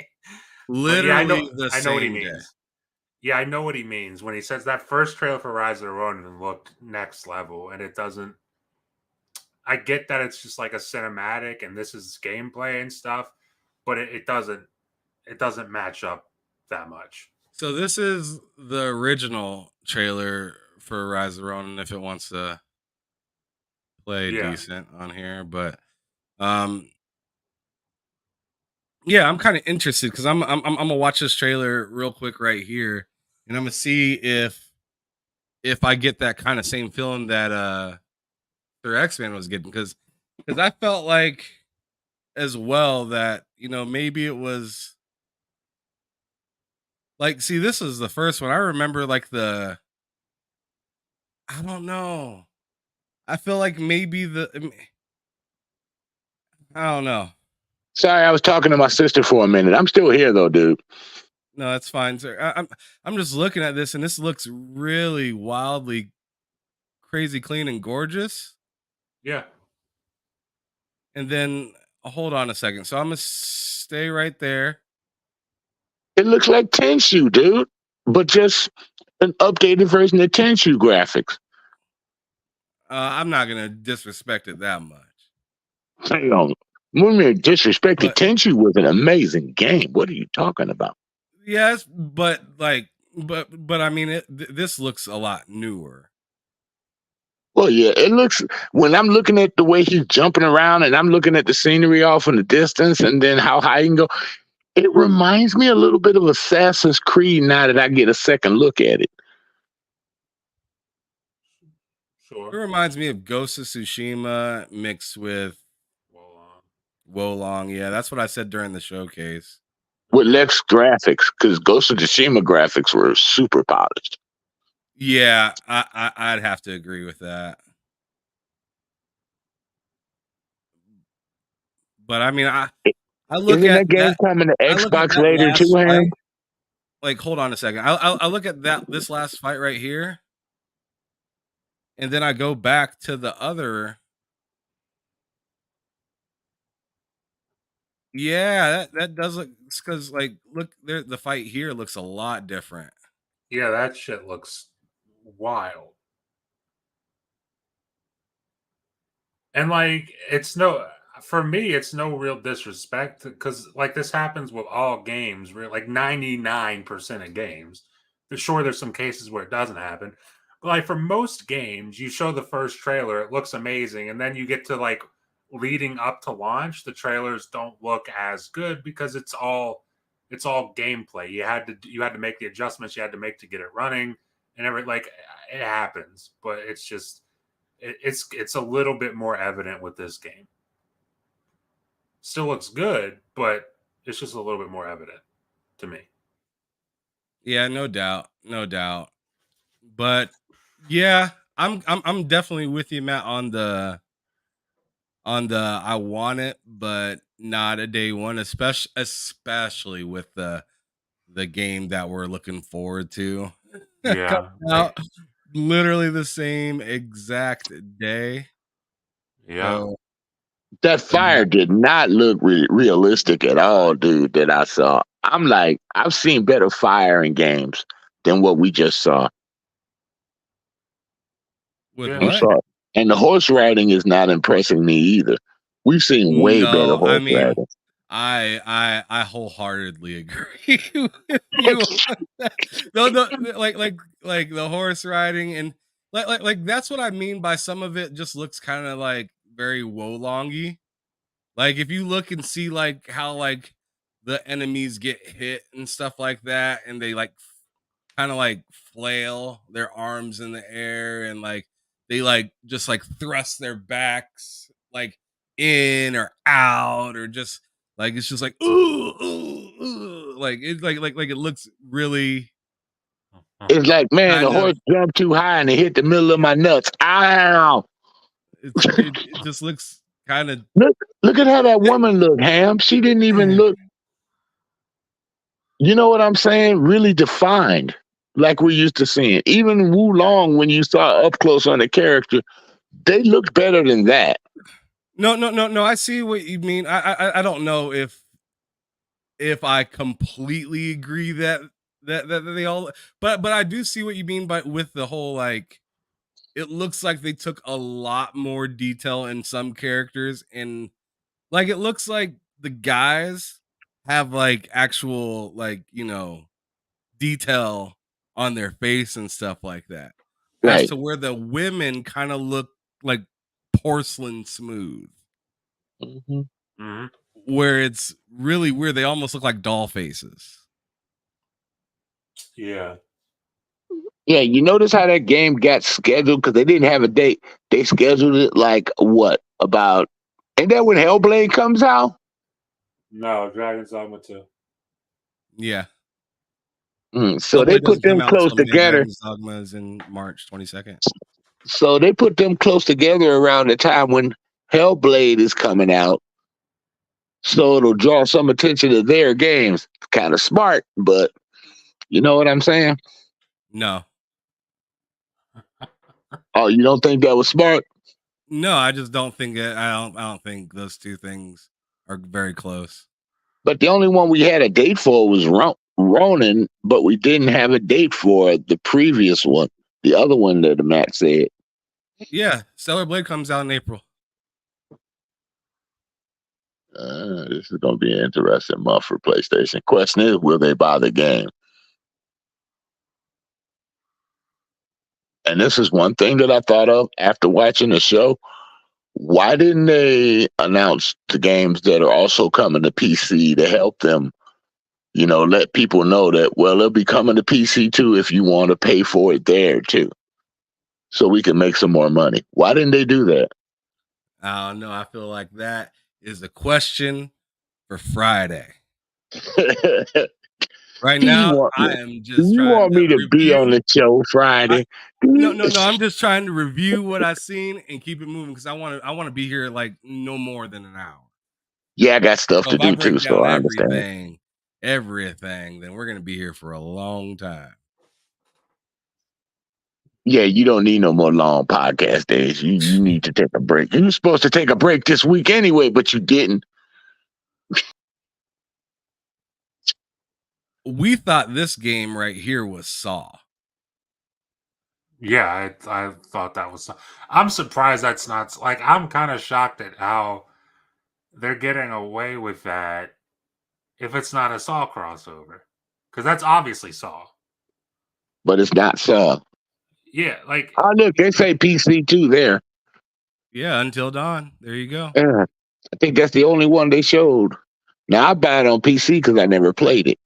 yeah, Literally the I know what he same day. means. Yeah, I know what he means when he says that first trailer for Rise of the Ronin looked next level, and it doesn't. I get that it's just like a cinematic and this is gameplay and stuff, but it doesn't it doesn't match up that much. So this is the original trailer for Rise of Ronin if it wants to play decent on here, but yeah, I'm kind of interested because I'm gonna watch this trailer real quick right here, and I'm gonna see if I get that kind of same feeling that their X-Men was getting, because I felt like as well that, you know, maybe it was like, see, this is the first one I remember, like I don't know, I feel like maybe I don't know. Sorry, I was talking to my sister for a minute. I'm still here though, dude. No, that's fine, sir. I'm just looking at this, and this looks really wildly crazy clean and gorgeous. Yeah. And then hold on a second. So I'm gonna stay right there. It looks like Tenshu, dude, but just an updated version of Tenshu graphics. I'm not gonna disrespect it that much. Hang on. When we disrespected, Tenshu was an amazing game. What are you talking about? Yes, but like, but I mean, this looks a lot newer. Well, yeah, it looks, when I'm looking at the way he's jumping around and I'm looking at the scenery off in the distance and then how high he can go, it reminds me a little bit of Assassin's Creed now that I get a second look at it. Sure. It reminds me of Ghost of Tsushima mixed with Wolong. Yeah, that's what I said during the showcase. With less graphics, because Ghost of Tsushima graphics were super polished. Yeah, I'd have to agree with that. But I mean, I look Isn't at that game coming to Xbox later too, Ham? Like, hold on a second. I look at this last fight right here, and then I go back to the other. Yeah, that does look, because like, look there, the fight here looks a lot different. Yeah, that shit looks wild. And like, for me, it's no real disrespect, because like this happens with all games, like 99% of games. Sure, there's some cases where it doesn't happen. But like for most games, you show the first trailer, it looks amazing, and then you get to like leading up to launch, the trailers don't look as good because it's all gameplay. You had to make the adjustments you had to make to get it running, and like it happens, but it's just it's a little bit more evident with this game. Still looks good, but it's just a little bit more evident to me. Yeah, no doubt, no doubt. But yeah, I'm definitely with you, Matt, on the I want it, but not a day one, especially with the game that we're looking forward to. Yeah, out literally the same exact day. Yeah. So, that fire did not look realistic at all, dude, that I saw. I'm like, I've seen better fire in games than what we just saw. With what? And the horse riding is not impressing me either. We've seen way better horse riding. I wholeheartedly agree with you. No, like the horse riding, and like that's what I mean by some of it just looks kind of like very Wolongy. Like if you look and see like how like the enemies get hit and stuff like that, and they like kind of like flail their arms in the air, and like they like just like thrust their backs like in or out, or just like it's just like ooh, like it's like it looks really. It's like, man, the horse jumped too high and it hit the middle of my nuts. Ow! It just looks kind of. Look at how that woman looked, Ham. She didn't even look. You know what I'm saying? Really defined, like we're used to seeing. Even Wu Long, when you saw up close on the character, they looked better than that. No. I see what you mean. I don't know if I completely agree that they all, but I do see what you mean by with the whole like. It looks like they took a lot more detail in some characters, and like it looks like the guys have like actual like detail on their face and stuff like that. As Right. to where the women kind of look like porcelain smooth. Mm-hmm. Mm-hmm. Where it's really weird. They almost look like doll faces. Yeah. Yeah, you notice how that game got scheduled because they didn't have a date. They scheduled it like what about? Ain't that when Hellblade comes out? No, Dragon's Dogma 2. Yeah. So they Hellblade put doesn't come them out close until May. together. Dragon's Dogma is in March 22nd. So they put them close together around the time when Hellblade is coming out. So it'll draw some attention to their games. Kind of smart, but you know what I'm saying? No. Oh, you don't think that was smart? No, I just don't think it. I don't think those two things are very close. But the only one we had a date for was Ronin, but we didn't have a date for the previous one, the other one that Matt said. Yeah, Stellar Blade comes out in April. This is going to be an interesting month for PlayStation. Question is, will they buy the game? And this is one thing that I thought of after watching the show. Why didn't they announce the games that are also coming to PC to help them, let people know that, well, they'll be coming to PC too if you want to pay for it there too. So we can make some more money. Why didn't they do that? I don't know. I feel like that is a question for Friday. Right now, I am just you trying want to me to be on the show Friday? No. I'm just trying to review what I've seen and keep it moving because I want to be here like no more than an hour. Yeah, I got stuff So to if I do break too, so down I understand. everything, then we're gonna be here for a long time. Yeah, you don't need no more long podcast days. You need to take a break. You were supposed to take a break this week anyway, but you didn't. We thought this game right here was Saw. Yeah, I thought that was. I'm surprised that's not like. I'm kind of shocked at how they're getting away with that. If it's not a Saw crossover, because that's obviously Saw. But it's not Saw. Yeah, like Oh, look, they say PC too there. Yeah, Until Dawn. There you go. Yeah, I think that's the only one they showed. Now I buy it on PC because I never played it.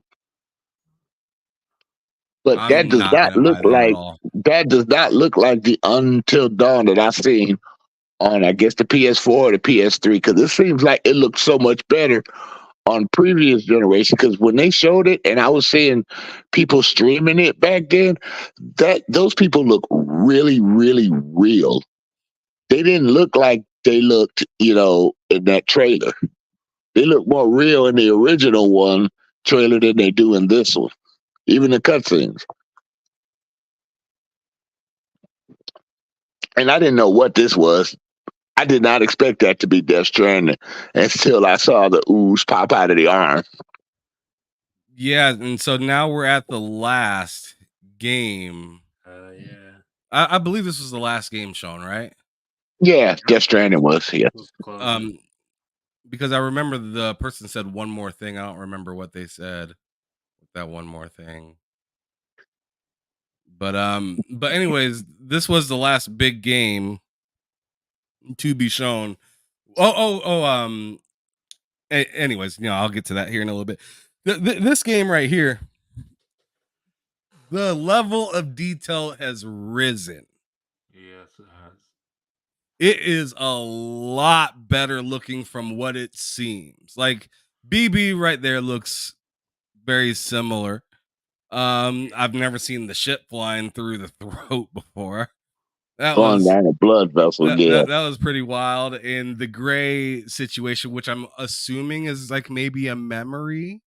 But I'm not gonna buy that at all. that does not look like the Until Dawn that I've seen on, I guess, the PS4 or the PS3, because it seems like it looks so much better on previous generation. Because when they showed it, and I was seeing people streaming it back then, that those people look really, really real. They didn't look like they looked, in that trailer. They look more real in the original one trailer than they do in this one, even the cutscenes. And I didn't know what this was. I did not expect that to be Death Stranding until I saw the ooze pop out of the arm. Yeah, and so now we're at the last game. yeah, I believe this was the last game shown, right? Yeah, Death Stranding was, yeah. Because I remember the person said one more thing. I don't remember what they said with that one more thing. But anyways, this was the last big game to be shown. Anyways, I'll get to that here in a little bit. This game right here, the level of detail has risen. Yes, it has. It is a lot better looking from what it seems. Like BB right there looks very similar. I've never seen the shit flying through the throat before. Going down a blood vessel, yeah. That was pretty wild. And the gray situation, which I'm assuming is like maybe a memory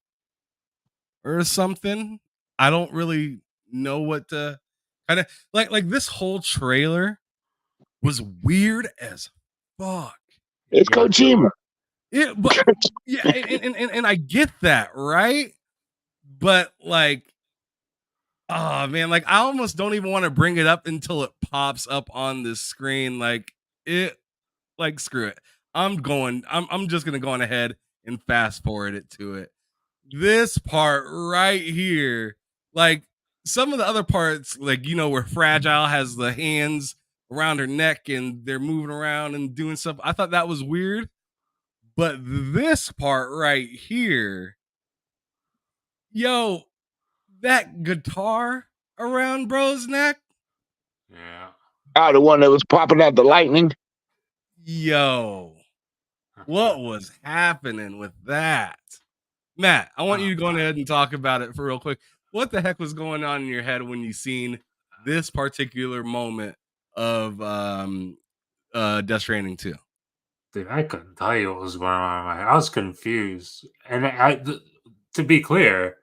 or something. I don't really know what to kind of like this whole trailer was weird as fuck. It's Kojima. Yeah, but yeah, and I get that, right? But like, oh man, like I almost don't even want to bring it up until it pops up on the screen. Like screw it. I'm just gonna go on ahead and fast forward it to it. this part right here, like some of the other parts, like, where Fragile has the hands around her neck and they're moving around and doing stuff. I thought that was weird. But this part right here, yo, that guitar around bro's neck, Yeah. Oh, the one that was popping out the lightning. yo, what was happening with that? Matt, I want you to go ahead and talk about it for real quick. What the heck was going on in your head when you seen this particular moment of Death Stranding 2? Dude, I couldn't tell you what was going on in my head. I was confused. And to be clear,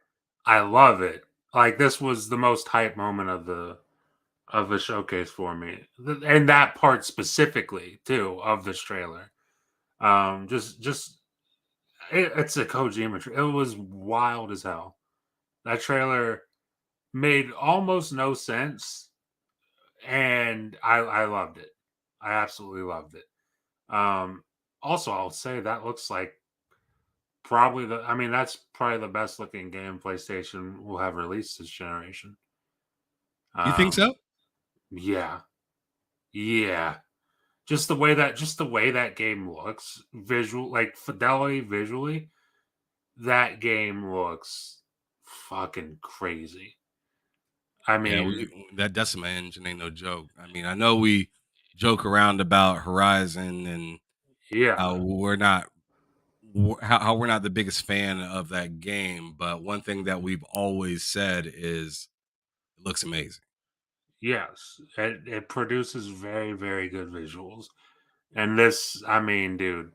I love it. Like, this was the most hype moment of the showcase for me, and that part specifically too of this trailer. It's a Kojima. It was wild as hell. That trailer made almost no sense, and I loved it. I absolutely loved it. Also, I'll say that looks like probably that's probably the best looking game PlayStation will have released this generation. You think so? Yeah, yeah. Just the way that game looks, visual, like fidelity visually, that game looks fucking crazy. I Yeah, mean, that Decima engine ain't no joke. I mean, I know we joke around about Horizon and yeah, how we're not how we're not the biggest fan of that game, but one thing that we've always said is it looks amazing. yes, it produces very, very good visuals. And this, I mean, dude,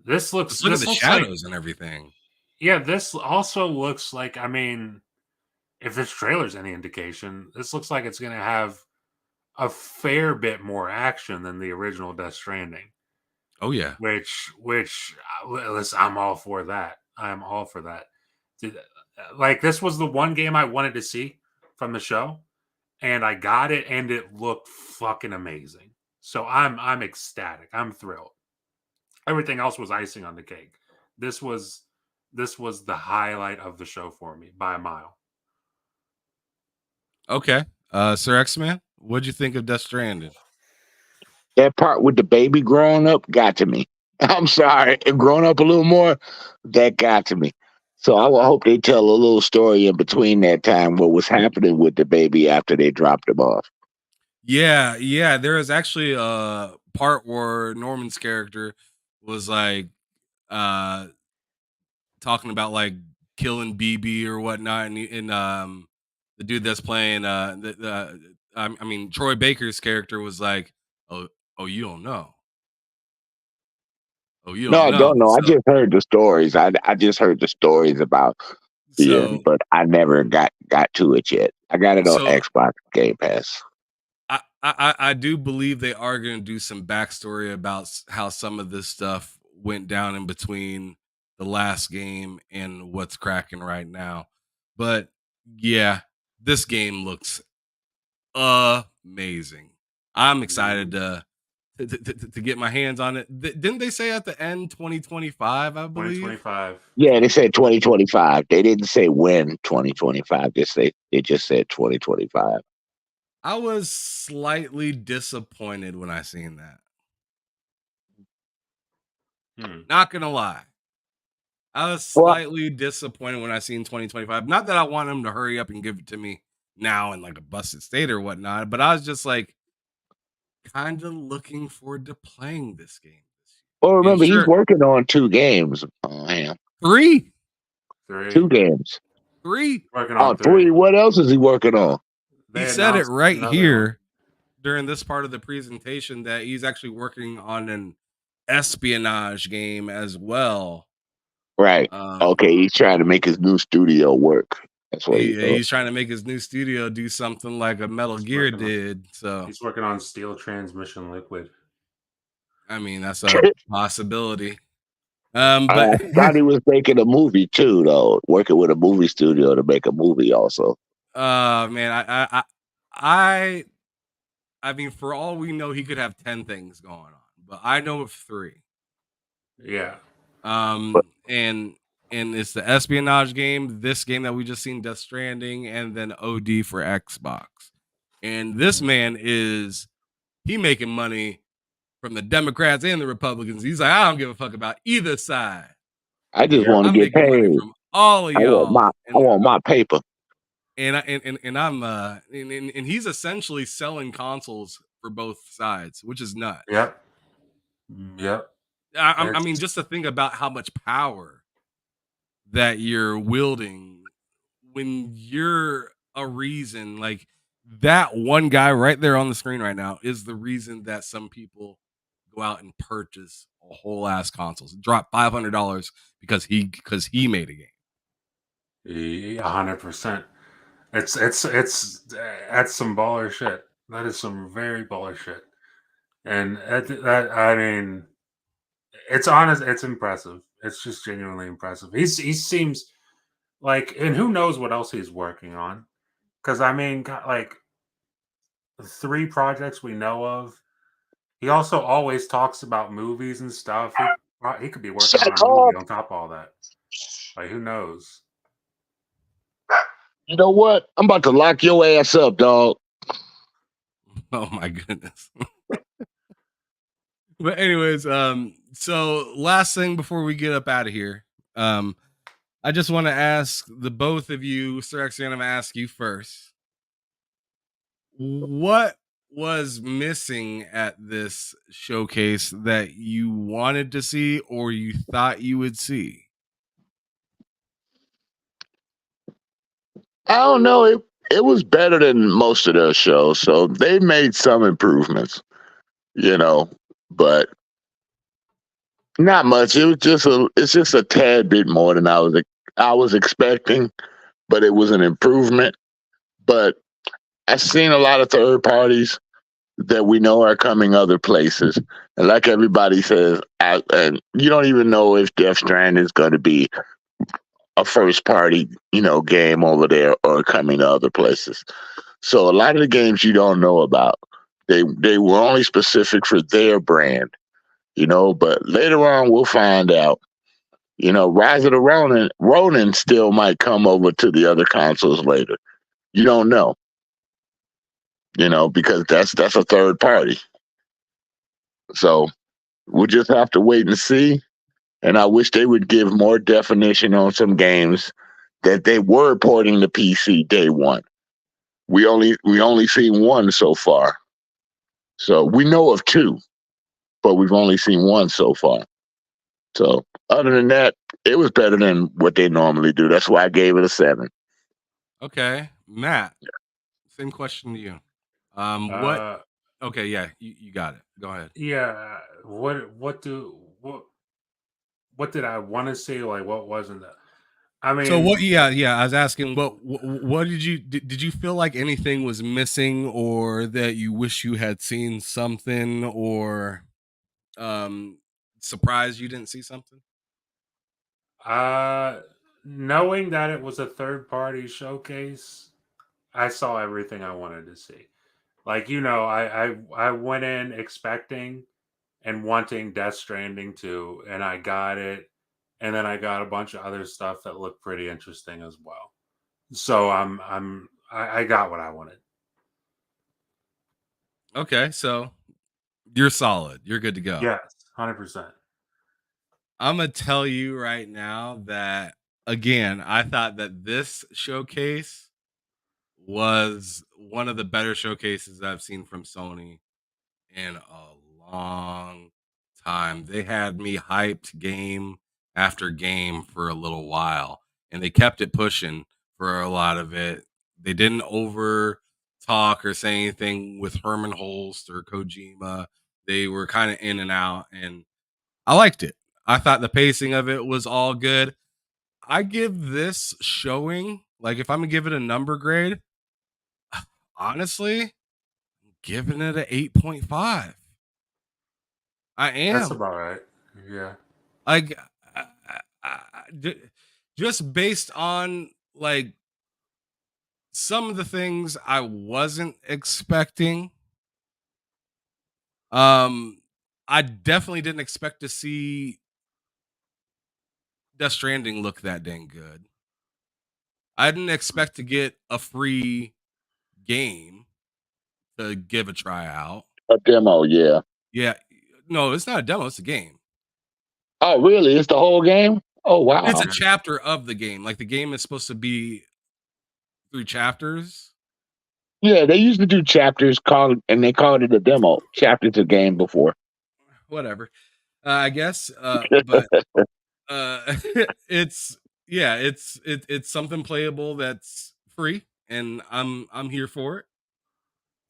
Just look at the looks like, shadows and everything. yeah, this also looks like, I mean, if this trailer's any indication, this looks like it's going to have a fair bit more action than the original Death Stranding. Oh yeah. Which, listen, I'm all for that. I'm all for that. Like, this was the one game I wanted to see from the show, and I got it, and it looked fucking amazing. So I'm ecstatic. I'm thrilled. Everything else was icing on the cake. This was the highlight of the show for me by a mile. Okay. Sir X-Man, what'd you think of Death Stranding? That part with the baby growing up got to me. I'm sorry, and growing up a little more, that got to me. So I hope they tell a little story in between that time what was happening with the baby after they dropped him off. Yeah. There is actually a part where Norman's character was like talking about like killing BB or whatnot, and the dude that's playing I mean Troy Baker's character was like, oh you don't know, you No, don't I know. don't know. I just heard the stories. I just heard the stories about the end, So but I never got to it yet. I got it on so Xbox Game Pass. I do believe they are going to do some backstory about how some of this stuff went down in between the last game and what's cracking right now. But yeah, this game looks amazing. I'm excited to get my hands on it. Didn't they say at the end 2025? I believe. 2025. Yeah, they said 2025. They didn't say when 2025. They just said 2025. I was slightly disappointed when I seen that. Not gonna lie. I was Well, slightly disappointed when I seen 2025. Not that I want them to hurry up and give it to me now in like a busted state or whatnot, but I was just like kind of looking forward to playing this game. well, And remember he's sure, working on 2 games. Oh, him. three, 2 games. Working Oh, on 3. 3. What else is he working on? he They said it announced right another here during this part of the presentation that he's actually working on an espionage game as well. Right. Okay, he's trying to make his new studio work. That's what he's doing. He's trying to make his new studio do something like a Metal Gear did. So he's working on Steel Transmission Liquid. I mean, that's a possibility. I But thought he was making a movie too, though. Working with a movie studio to make a movie, also. man, I mean, for all we know, he could have 10 things going on, but I know of 3. Yeah. And and it's the espionage game, this game that we just seen, Death Stranding, and then OD for Xbox. And this man he making money from the Democrats and the Republicans. He's like, I don't give a fuck about either side. I just Yeah. want to I'm get making money paid. from all of I y'all. want my paper. And I'm and he's essentially selling consoles for both sides, which is nuts. Yep. Yep. I mean, just to think about how much power that you're wielding when you're a reason, like that one guy right there on the screen right now is the reason that some people go out and purchase a whole ass consoles, drop $500 because he made a game. 100%. It's that's some baller shit. That is some very baller shit. And that I mean, it's honest. It's impressive. It's just genuinely impressive. He seems like, and who knows what else he's working on? Because I mean, got like 3 projects we know of. He also always talks about movies and stuff. He could be working on Shut a movie up. on top of all that. Like, who knows? You know what? I'm about to lock your ass up, dog. Oh my goodness. But anyways, so last thing before we get up out of here, I just want to ask the both of you, Sir X, I'm gonna ask you first. What was missing at this showcase that you wanted to see or you thought you would see? I don't know. It was better than most of their shows, so they made some improvements, but not much. It's just a tad bit more than I was expecting, but it was an improvement. But I've seen a lot of third parties that we know are coming other places, and like everybody says, and you don't even know if Death Stranding is going to be a first party, game over there or coming to other places. So a lot of the games you don't know about, they were only specific for their brand, but later on we'll find out. Rise of the Ronin still might come over to the other consoles later. You don't know, because that's a third party. So we'll just have to wait and see. And I wish they would give more definition on some games that they were porting to PC day one. We only seen one so far. So we know of 2, but we've only seen one so far. So other than that, it was better than what they normally do. That's why I gave it a 7. Okay, Matt, same question to you. What? Okay, yeah, you got it. Go ahead. Yeah. What did I want to see? Like, what wasn't that? I mean, So what? Yeah. I was asking, what did you feel like anything was missing, or that you wish you had seen something, or surprised you didn't see something? knowing that it was a third party showcase, I saw everything I wanted to see. Like, I went in expecting and wanting Death Stranding 2, and I got it. And then I got a bunch of other stuff that looked pretty interesting as well. So I got what I wanted. Okay, so you're solid. You're good to go. Yes, 100%. I'm gonna tell you right now that again, I thought that this showcase was one of the better showcases I've seen from Sony in a long time. They had me hyped game after game for a little while, and they kept it pushing for a lot of it. They didn't over talk or say anything with Herman Holst or Kojima. They were kind of in and out, and I liked it. I thought the pacing of it was all good. I give this showing, like if I'm gonna give it a number grade, honestly, I'm giving it an 8.5. I That's am. about right. Yeah. Like just based on like some of the things I wasn't expecting. I definitely didn't expect to see Death Stranding looked that dang good. I didn't expect to get a free game to give a try out. A demo, yeah. Yeah, no, it's not a demo; it's a game. Oh, really? It's the whole game? Oh, wow. It's a chapter of the game. Like the game is supposed to be 3 chapters. Yeah, they used to do chapters and they called it a demo. Chapters of game before. Whatever, I guess. But it's it's something playable that's free, and I'm here for it.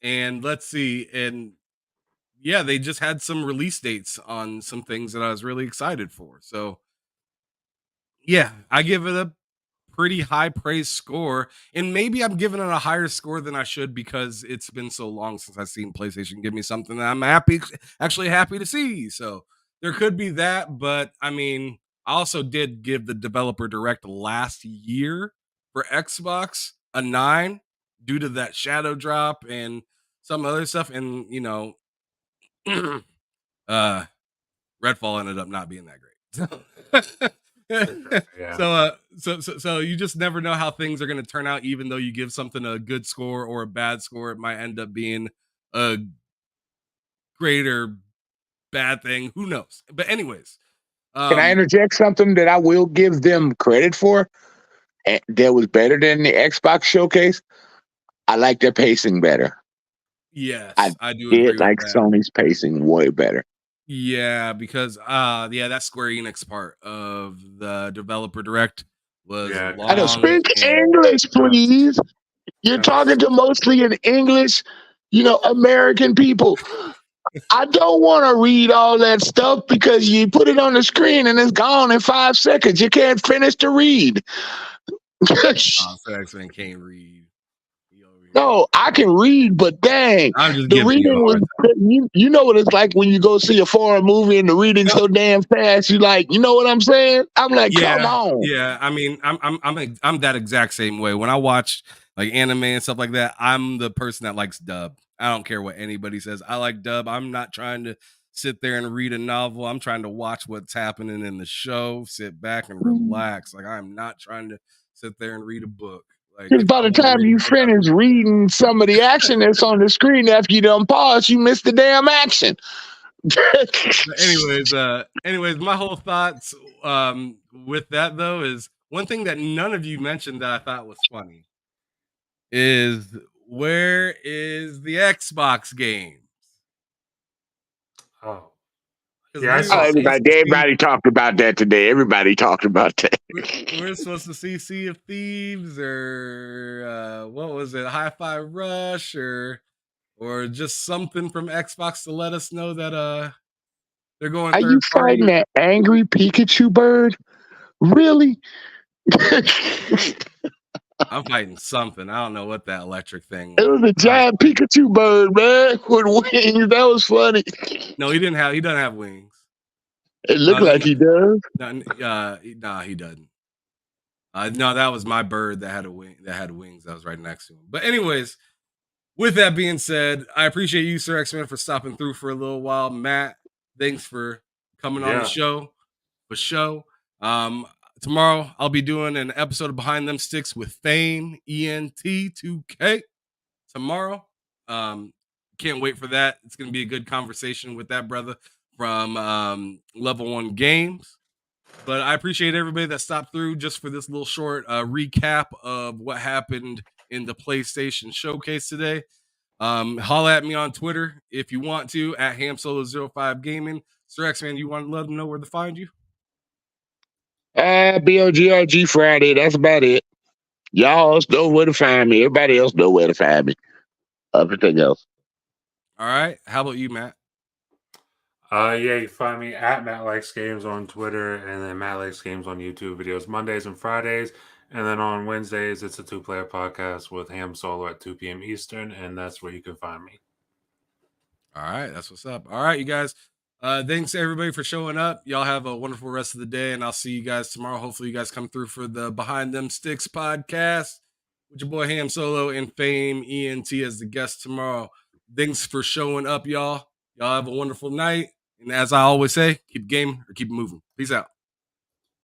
And let's see, and yeah, they just had some release dates on some things that I was really excited for. So yeah, I give it a pretty high praise score, and maybe I'm giving it a higher score than I should because it's been so long since I've seen PlayStation give me something that I'm actually happy to see. So there could be that, but I mean, I also did give the developer direct last year for Xbox a 9 due to that shadow drop and some other stuff, and uh Redfall ended up not being that great. Yeah. So you just never know how things are going to turn out. Even though you give something a good score or a bad score, it might end up being a great or bad thing. Who knows? But anyways, Can I interject something that I will give them credit for? That was better than the Xbox showcase. I like their pacing better. yes, I do agree did with like that. Sony's pacing way better. Yeah, because that Square Enix part of the developer direct was Yeah, long. I know. Speak and English, please. You're talking to mostly in English, American people. I don't want to read all that stuff because you put it on the screen and it's gone in 5 seconds. You can't finish to read. so X-Men can't read. No, I can read, but dang, I'm just the giving you a reading was. hard time. You know what it's like when you go see a foreign movie and the reading's so damn fast. You like, you know what I'm saying? I'm like, come on. Yeah. I mean, I'm that exact same way. When I watch like anime and stuff like that, I'm the person that likes dub. I don't care what anybody says. I like dub. I'm not trying to sit there and read a novel. I'm trying to watch what's happening in the show, sit back and relax. Like I'm not trying to sit there and read a book. Like Because if by I the want to time read a you book, I finish reading some of the action that's on the screen after you done pause, you missed the damn action. anyways, my whole thoughts with that though is one thing that none of you mentioned that I thought was funny is where is the Xbox game? Oh. Yeah, everybody talked about that today. Everybody talked about that. We're supposed to see Sea of Thieves or what was it, Hi-Fi Rush or just something from Xbox to let us know that they're going Are you third party. fighting that angry Pikachu bird? Really? I'm fighting something. I don't know what that electric thing was. It was a giant Pikachu bird, man, with wings. That was funny. No, he doesn't have wings. It looked like he does. No, he doesn't. No, that was my bird that had wings that was right next to him. But anyways, with that being said, I appreciate you, Sir X-Men, for stopping through for a little while. Matt, thanks for coming on the show. For show. Tomorrow I'll be doing an episode of Behind Them Sticks with Fame ENT2K. Tomorrow. Can't wait for that. It's gonna be a good conversation with that brother from Level 1 Games. But I appreciate everybody that stopped through just for this little short recap of what happened in the PlayStation Showcase today. Holla at me on Twitter if you want to at HamSolo05 Gaming. Sir X-Man, you want to let them know where to find you? BOGRG Friday. That's about it. Y'all know where to find me. Everybody else know where to find me. Everything else. All right. How about you, Matt? You can find me at Matt Likes Games on Twitter and then Matt Likes Games on YouTube videos Mondays and Fridays. And then on Wednesdays, it's a 2-player podcast with Ham Solo at 2 p.m. Eastern, and that's where you can find me. All right, that's what's up. All right, you guys. Thanks everybody for showing up. Y'all have a wonderful rest of the day, and I'll see you guys tomorrow. Hopefully, you guys come through for the Behind Them Sticks podcast with your boy Ham Solo and Fame ENT as the guest tomorrow. Thanks for showing up, y'all. Y'all have a wonderful night. And as I always say, keep gaming or keep moving. Peace out.